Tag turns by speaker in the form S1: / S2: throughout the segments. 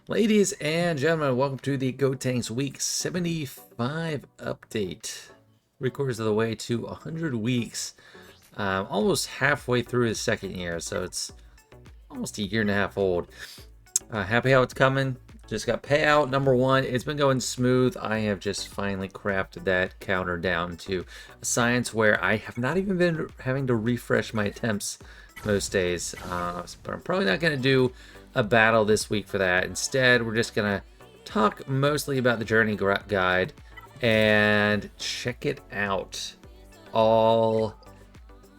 S1: Ladies and gentlemen, welcome to the Gotenks Week 75 update. 3/4 of the way to 100 weeks. Almost halfway through the second year, so it's almost a year and a half old. Happy how it's coming. Just got payout number 1. It's been going smooth. I have just finally crafted that counter down to a science where I have not even been having to refresh my attempts most days. But I'm probably not going to do a battle this week for that. Instead, we're just going to talk mostly about the journey guide and check it out. All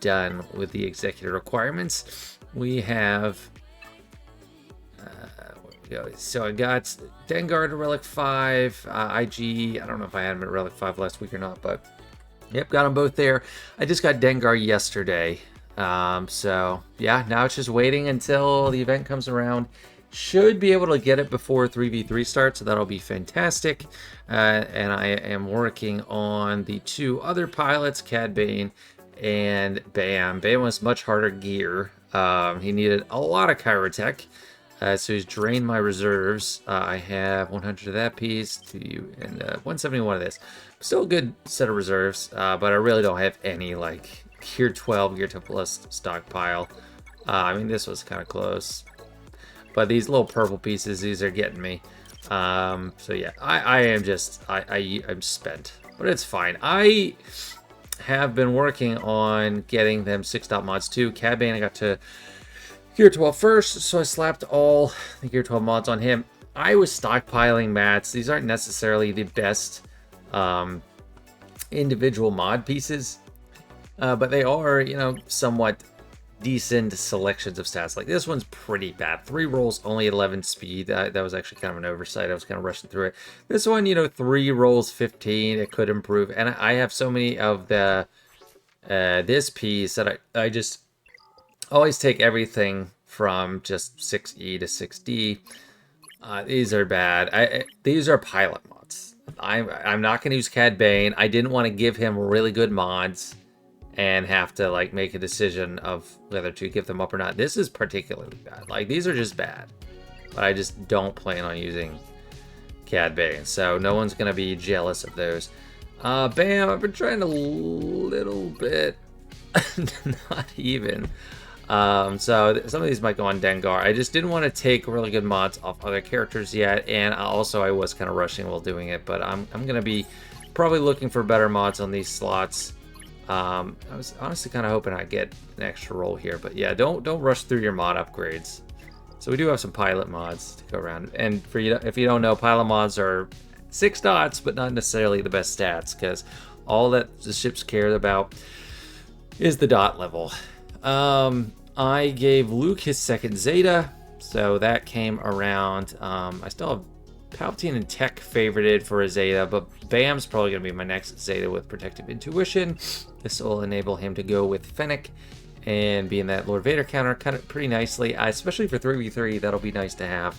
S1: done with the executive requirements. We have so I got Dengar to Relic 5, IG. I don't know if I had him at Relic 5 last week or not, but yep, got them both there. I just got Dengar yesterday. So yeah, now it's just waiting until the event comes around. Should be able to get it before 3v3 starts, so that'll be fantastic. And I am working on the 2 other pilots, Cad Bane and Bam. Bam was much harder gear. He needed a lot of Chirotech. So he's drained my reserves. I have 100 of that piece and 171 of this. Still a good set of reserves, but I really don't have any like Gear 12, Gear 2 Plus stockpile. I mean, this was kind of close. But these little purple pieces, these are getting me. So yeah, I'm spent. But it's fine. I have been working on getting them 6-dot mods too. Cad Bane, I got to Gear 12 first, so I slapped all the Gear 12 mods on him. I was stockpiling mats. These aren't necessarily the best individual mod pieces, but they are, somewhat decent selections of stats. Like this one's pretty bad. 3 rolls, only 11 speed. That was actually kind of an oversight. I was kind of rushing through it. This one, 3 rolls, 15. It could improve. And I have so many of the this piece that I just always take everything from just 6E to 6D. These are bad. These are pilot mods. I'm not going to use Cad Bane. I didn't want to give him really good mods and have to like make a decision of whether to give them up or not. This is particularly bad. Like these are just bad. But I just don't plan on using Cad Bane. So no one's going to be jealous of those. Bam, I've been trying a little bit. Not even. So some of these might go on Dengar. I just didn't want to take really good mods off other characters yet, and also I was kind of rushing while doing it, but I'm gonna be probably looking for better mods on these slots. I was honestly kind of hoping I'd get an extra roll here, but yeah, don't rush through your mod upgrades. So we do have some pilot mods to go around, and for you, if you don't know, pilot mods are 6 dots, but not necessarily the best stats, because all that the ships care about is the dot level. I gave Luke his 2nd Zeta, so that came around. I still have Palpatine and Tech favorited for a Zeta, but Bam's probably going to be my next Zeta with Protective Intuition. This will enable him to go with Fennec and be in that Lord Vader counter kind of pretty nicely, especially for 3v3. That'll be nice to have,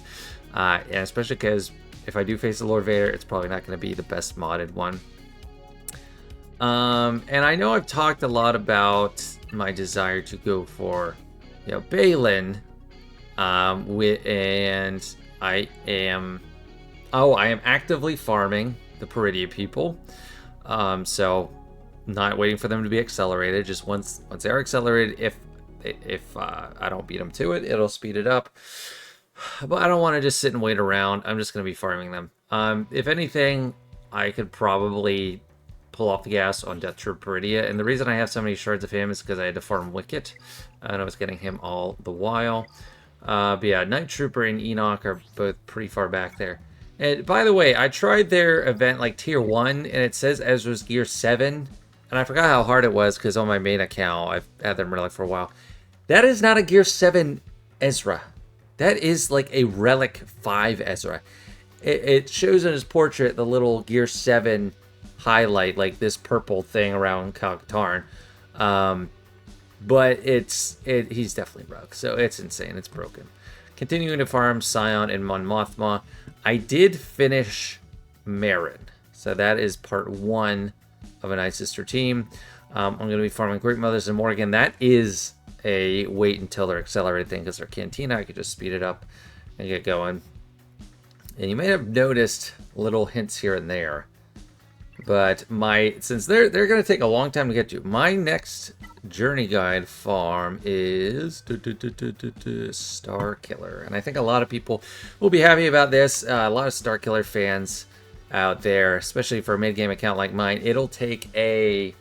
S1: and especially because if I do face the Lord Vader, it's probably not going to be the best modded one. And I know I've talked a lot about my desire to go for, Balin, and I am actively farming the Peridia people. So not waiting for them to be accelerated. Just once they're accelerated, if I don't beat them to it, it'll speed it up. But I don't want to just sit and wait around. I'm just going to be farming them. If anything, I could probably pull off the gas on Death Trooper Peridia, and the reason I have so many shards of him is because I had to farm Wicket, and I was getting him all the while. But yeah, Night Trooper and Enoch are both pretty far back there. And by the way, I tried their event like tier 1, and it says Ezra's gear 7, and I forgot how hard it was because on my main account, I've had them Relic for a while. That is not a gear 7 Ezra. That is like a Relic 5 Ezra. It shows in his portrait the little gear 7 highlight, like this purple thing around Kal-Katarn. But he's definitely broke, so it's insane. It's broken. Continuing to farm Scion and Mon Mothma. I did finish Marin, so that is part 1 of a Night Sister team. I'm going to be farming Great Mothers and Morgan. That is a wait until they're accelerated thing because they're Cantina. I could just speed it up and get going. And you may have noticed little hints here and there. But since they're going to take a long time to get to, my next journey guide farm is Star Killer. And I think a lot of people will be happy about this. A lot of Star Killer fans out there, especially for a mid-game account like mine. It'll take a...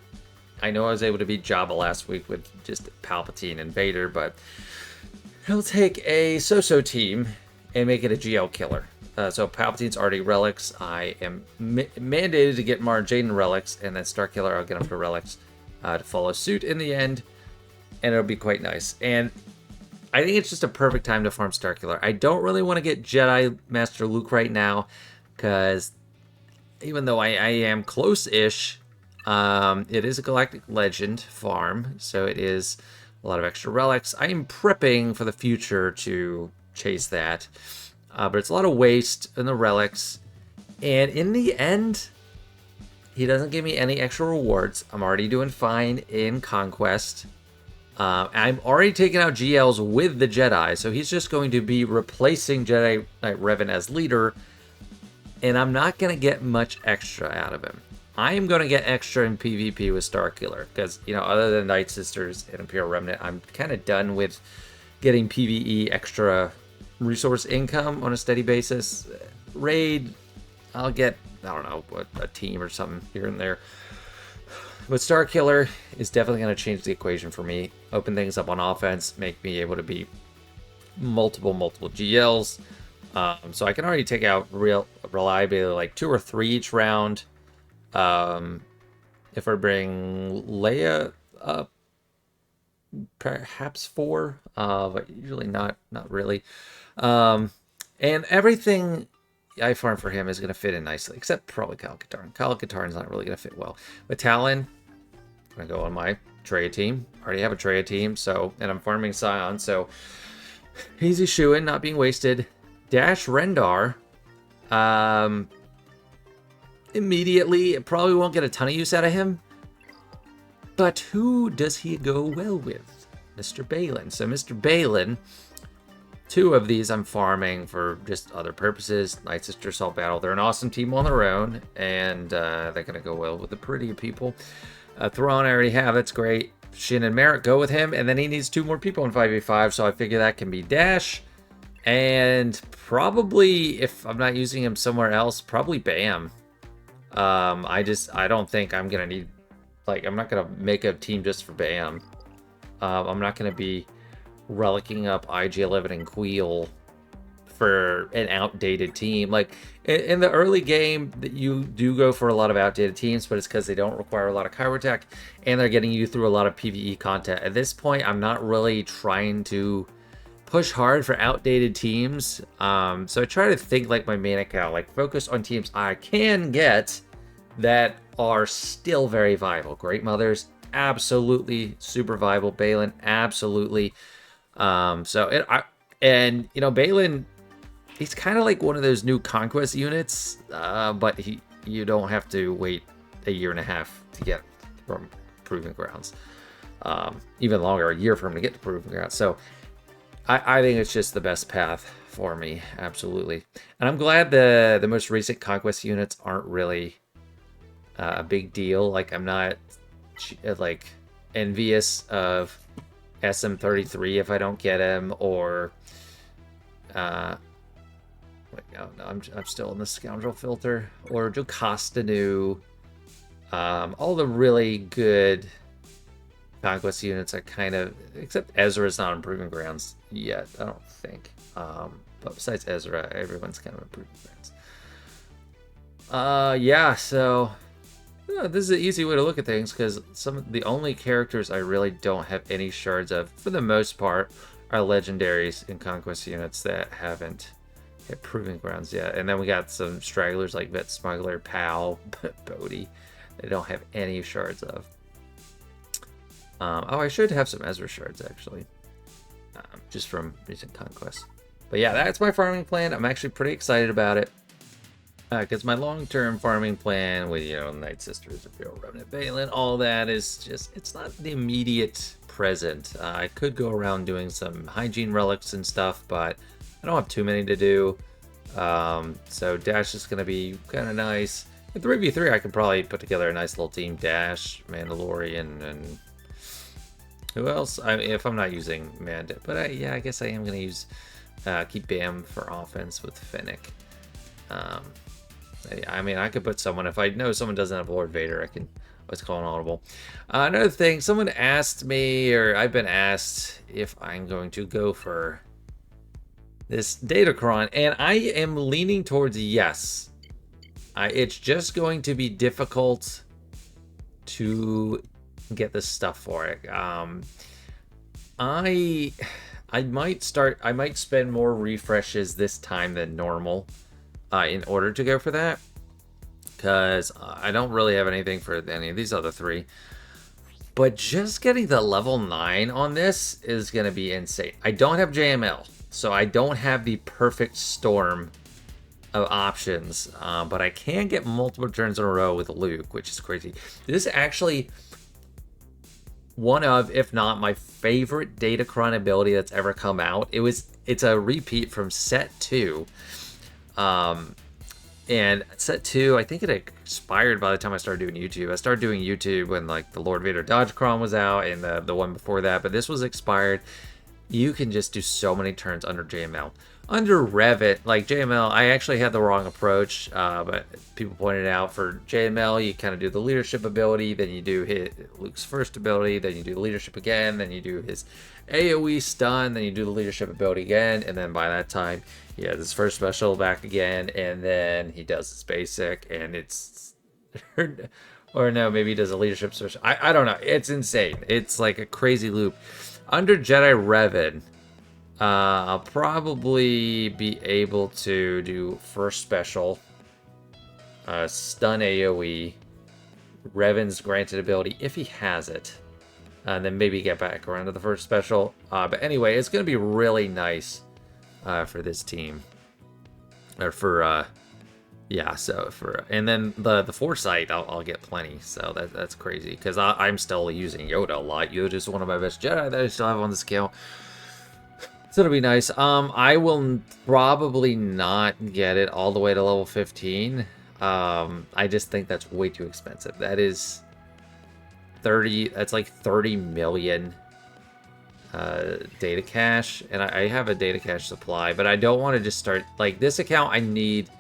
S1: I know I was able to beat Jabba last week with just Palpatine and Vader, but it'll take a so-so team and make it a GL killer. So Palpatine's already relics. I am mandated to get Mara Jaden relics, and then Star Killer, I'll get him for relics to follow suit in the end, and it'll be quite nice. And I think it's just a perfect time to farm Star Killer. I don't really want to get Jedi Master Luke right now, because even though I am close-ish, it is a Galactic Legend farm, so it is a lot of extra relics. I am prepping for the future to chase that. But it's a lot of waste in the relics. And in the end, he doesn't give me any extra rewards. I'm already doing fine in Conquest. I'm already taking out GLs with the Jedi. So he's just going to be replacing Jedi Knight Revan as leader. And I'm not going to get much extra out of him. I am going to get extra in PvP with Star Killer. Because, you know, other than Night Sisters and Imperial Remnant, I'm kind of done with getting PvE extra resource income on a steady basis. Raid, I'll get, I don't know, a team or something here and there. But Star Killer is definitely going to change the equation for me. Open things up on offense, make me able to beat multiple GLs. So I can already take out reliably like 2 or 3 each round. If I bring Leia up, perhaps 4, but usually not really. And everything I farm for him is going to fit in nicely, except probably Kyle Katarn. Kyle Katarn's not really going to fit well. But Talon, I'm going to go on my Treya team. I already have a Treya team, so, and I'm farming Scion, so easy shoo-in, not being wasted. Dash Rendar, immediately, probably won't get a ton of use out of him. But who does he go well with? Mr. Balin. So Mr. Balin, 2 of these I'm farming for just other purposes. Night Sister Assault Battle. They're an awesome team on their own, and they're going to go well with the pretty people. Thrawn I already have. That's great. Shin and Merrick go with him, and then he needs 2 more people in 5v5, so I figure that can be Dash. And probably, if I'm not using him somewhere else, probably Bam. I don't think I'm going to need... Like, I'm not going to make a team just for Bam. I'm not going to be relicking up IG-11 and Queel for an outdated team. Like, in the early game, you do go for a lot of outdated teams, but it's because they don't require a lot of Chirotech, and they're getting you through a lot of PvE content. At this point, I'm not really trying to push hard for outdated teams. So I try to think like my main account, like focus on teams I can get that are still very viable. Great Mothers, absolutely super viable. Balin, absolutely. And you know, Balin, he's kind of like one of those new Conquest units, but you don't have to wait a year and a half to get from Proving Grounds. Even longer, a year for him to get to Proving Grounds. So I think it's just the best path for me, absolutely. And I'm glad the most recent Conquest units aren't really a big deal. Like, I'm not like envious of SM33 if I don't get him, or wait, no, I'm still in the scoundrel filter, or Jocasta. All the really good Conquest units are kind of, except Ezra's not on Proving Grounds yet, I don't think. But besides Ezra, everyone's kind of on Proving Grounds. Yeah, so this is an easy way to look at things, because some of the only characters I really don't have any shards of, for the most part, are legendaries in Conquest units that haven't hit Proving Grounds yet. And then we got some stragglers like Vet Smuggler, Pal, Bodhi. They don't have any shards of. Oh, I should have some Ezra shards, actually. Just from recent Conquest. But yeah, that's my farming plan. I'm actually pretty excited about it. Because my long-term farming plan with, you know, Night Sisters, Imperial Remnant, Balin, all that is just, it's not the immediate present. I could go around doing some hygiene relics and stuff, but I don't have too many to do. So Dash is going to be kind of nice. In 3v3, I could probably put together a nice little team. Dash, Mandalorian, and who else? If I'm not using Manda, but yeah, I guess I am going to use keep Bam for offense with Fennec. I mean, I could put someone, if I know someone doesn't have Lord Vader, I can let's call an audible. Another thing, someone asked me, or I've been asked if I'm going to go for this Datacron, and I am leaning towards yes. It's just going to be difficult to get the stuff for it. I might spend more refreshes this time than normal in order to go for that, because I don't really have anything for any of these other three. But just getting the level 9 on this is going to be insane. I don't have JML, so I don't have the perfect storm of options, but I can get multiple turns in a row with Luke, which is crazy. This is actually one of, if not my favorite Datacron ability that's ever come out. It's a repeat from set 2. And set 2, I think it expired by the time I started doing YouTube. I started doing YouTube when like the Lord Vader Datacron was out, and the one before that, but this was expired. You can just do so many turns under JML. Under Revit, like JML, I actually had the wrong approach, but people pointed out for JML, you kind of do the leadership ability, then you do hit Luke's first ability, then you do leadership again, then you do his AoE stun, then you do the leadership ability again, and then by that time, he has his first special back again, and then he does his basic, and it's... or no, maybe he does a leadership special. I don't know. It's insane. It's like a crazy loop. Under Jedi Revan, I'll probably be able to do first special, stun AoE, Revan's granted ability if he has it, and then maybe get back around to the first special. But anyway, it's going to be really nice for this team, or for yeah. So and then the foresight, I'll get plenty. So that's crazy because I'm still using Yoda a lot. Yoda's one of my best Jedi that I still have on the scale. So it'll be nice. I will probably not get it all the way to level 15. I just think that's way too expensive. That is 30. That's like 30 million data cache, and I have a data cache supply, but I don't want to just start like this account. I need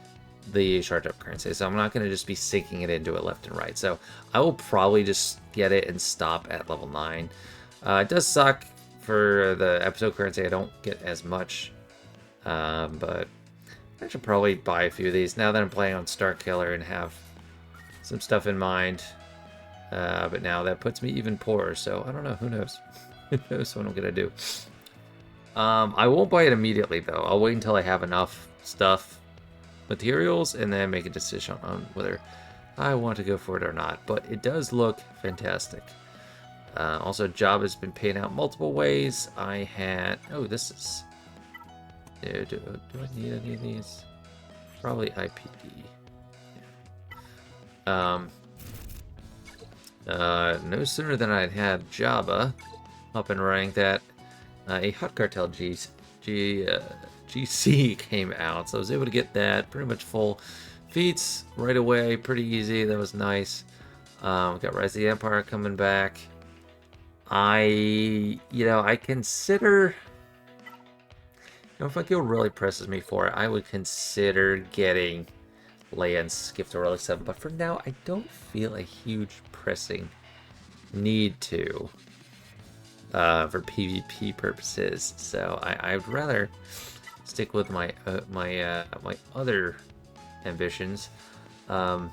S1: the charge up currency, so I'm not going to just be sinking it into it left and right. So I will probably just get it and stop at level 9. It does suck for the episode currency. I don't get as much, but I should probably buy a few of these now that I'm playing on Star Killer and have some stuff in mind. But now that puts me even poorer, so I don't know. Who knows? Who knows what I'm gonna do? I won't buy it immediately though. I'll wait until I have enough stuff, materials, and then make a decision on whether I want to go for it or not. But it does look fantastic. Also, Job has been paid out multiple ways. I had... Oh, this is... Do I need any of these? Probably IPD. No sooner than I'd had Jabba up and running that a Hut Cartel GC came out, so I was able to get that pretty much full feats right away, pretty easy. That was nice. Got Rise of the Empire coming back. I consider, if a guild really presses me for it, I would consider getting Leia and Gift of Relic 7, but for now, I don't feel a huge pressing need to for PvP purposes. So I'd rather stick with my my other ambitions. And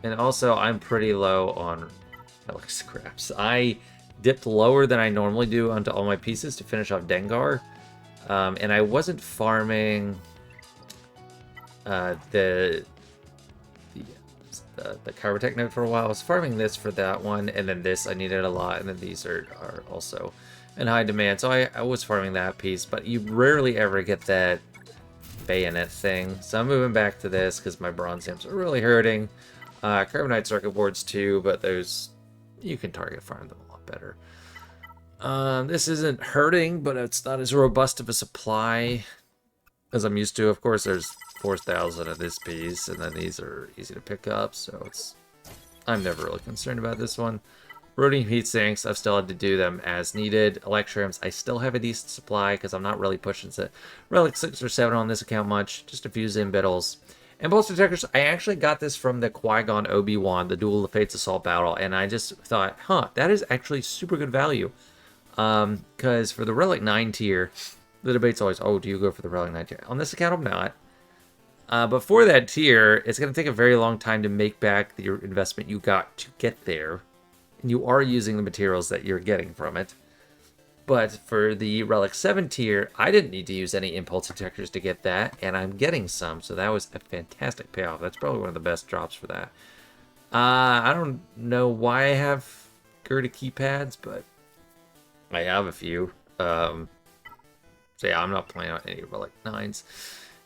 S1: also, I'm pretty low on relic scraps. I dipped lower than I normally do onto all my pieces to finish off Dengar, and I wasn't farming the Chiropractic note for a while. I was farming this for that one, and then this I needed a lot, and then these are also in high demand, so I was farming that piece, but you rarely ever get that bayonet thing, so I'm moving back to this because my bronze imps are really hurting. Carbonite circuit boards too, but those you can target farm them a lot better. This isn't hurting, but it's not as robust of a supply. as I'm used to. Of course, there's 4,000 of this piece, and then these are easy to pick up, so I'm never really concerned about this one. Rhodium heat sinks, I've still had to do them as needed. Electrums, I still have a decent supply because I'm not really pushing to Relic 6 or 7 on this account much. Just a few Zimbittles. And Bolster Detectors, I actually got this from the Qui-Gon Obi-Wan, the Duel of Fates Assault Battle, and I just thought, that is actually super good value. Because for the Relic 9 tier, the debate's always, oh, do you go for the Relic 9 tier? On this account, I'm not. But for that tier, it's going to take a very long time to make back your investment you got to get there. And you are using the materials that you're getting from it. But for the Relic 7 tier, I didn't need to use any impulse detectors to get that, and I'm getting some, so that was a fantastic payoff. That's probably one of the best drops for that. I don't know why I have Gerda keypads, but I have a few. So yeah, I'm not playing on any Relic 9s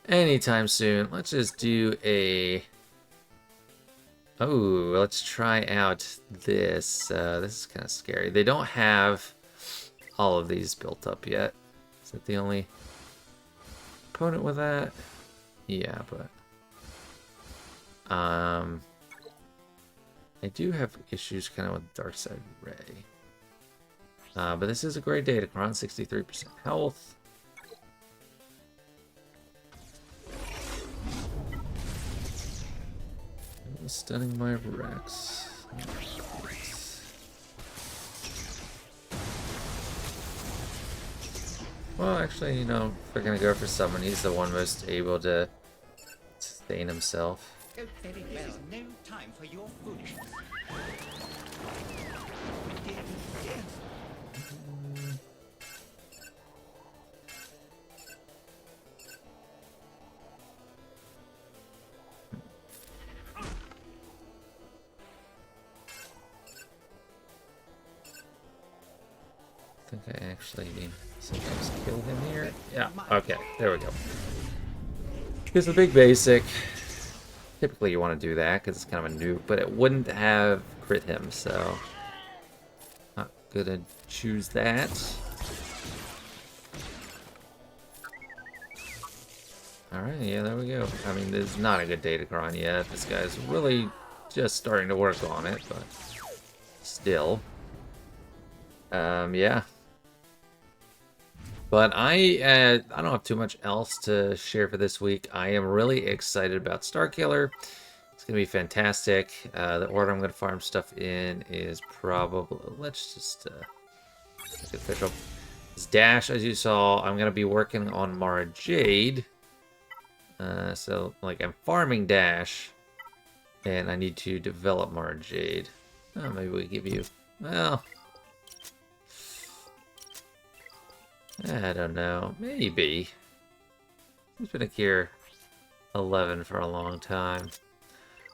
S1: anytime soon. Let's just do a... Oh, let's try out this. This is kind of scary. They don't have all of these built up yet. Is that the only opponent with that? Yeah, but... I do have issues kind of with Darkside Ray. But this is a great Datacron, 63% health. Stunning my Rex. Well, actually, you know, if we're gonna go for someone, he's the one most able to sustain himself.
S2: This is no time for your foolishness.
S1: I think I actually sometimes kill him here. Yeah, okay, there we go. Here's the big basic. Typically you want to do that because it's kind of a nuke, but it wouldn't have crit him, so not gonna choose that. Alright, yeah, there we go. I mean, this is not a good Datacron yet. This guy's really just starting to work on it, but still. Yeah. But I don't have too much else to share for this week. I am really excited about Starkiller. It's going to be fantastic. The order I'm going to farm stuff in is probably... Let's just make it official. This Dash, as you saw, I'm going to be working on Mara Jade. So, like, I'm farming Dash, and I need to develop Mara Jade. Oh, maybe we give you... Well... I don't know. Maybe. He's been a Gear 11 for a long time.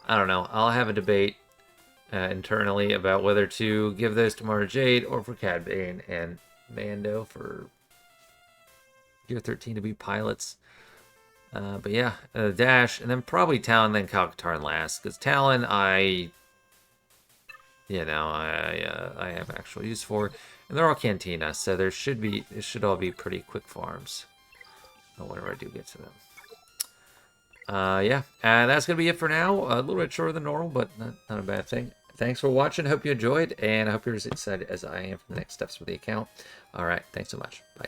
S1: I don't know. I'll have a debate internally about whether to give those to Mara Jade or for Cad Bane and Mando for Gear 13 to be pilots. But yeah, Dash, and then probably Talon, then Kal-Katarn last. Because Talon, I have actual use for. And they're all Cantina, so it should all be pretty quick farms. Whenever I do get to them. Yeah, that's going to be it for now. A little bit shorter than normal, but not a bad thing. Thanks for watching. Hope you enjoyed, and I hope you're as excited as I am for the next steps with the account. All right, thanks so much. Bye.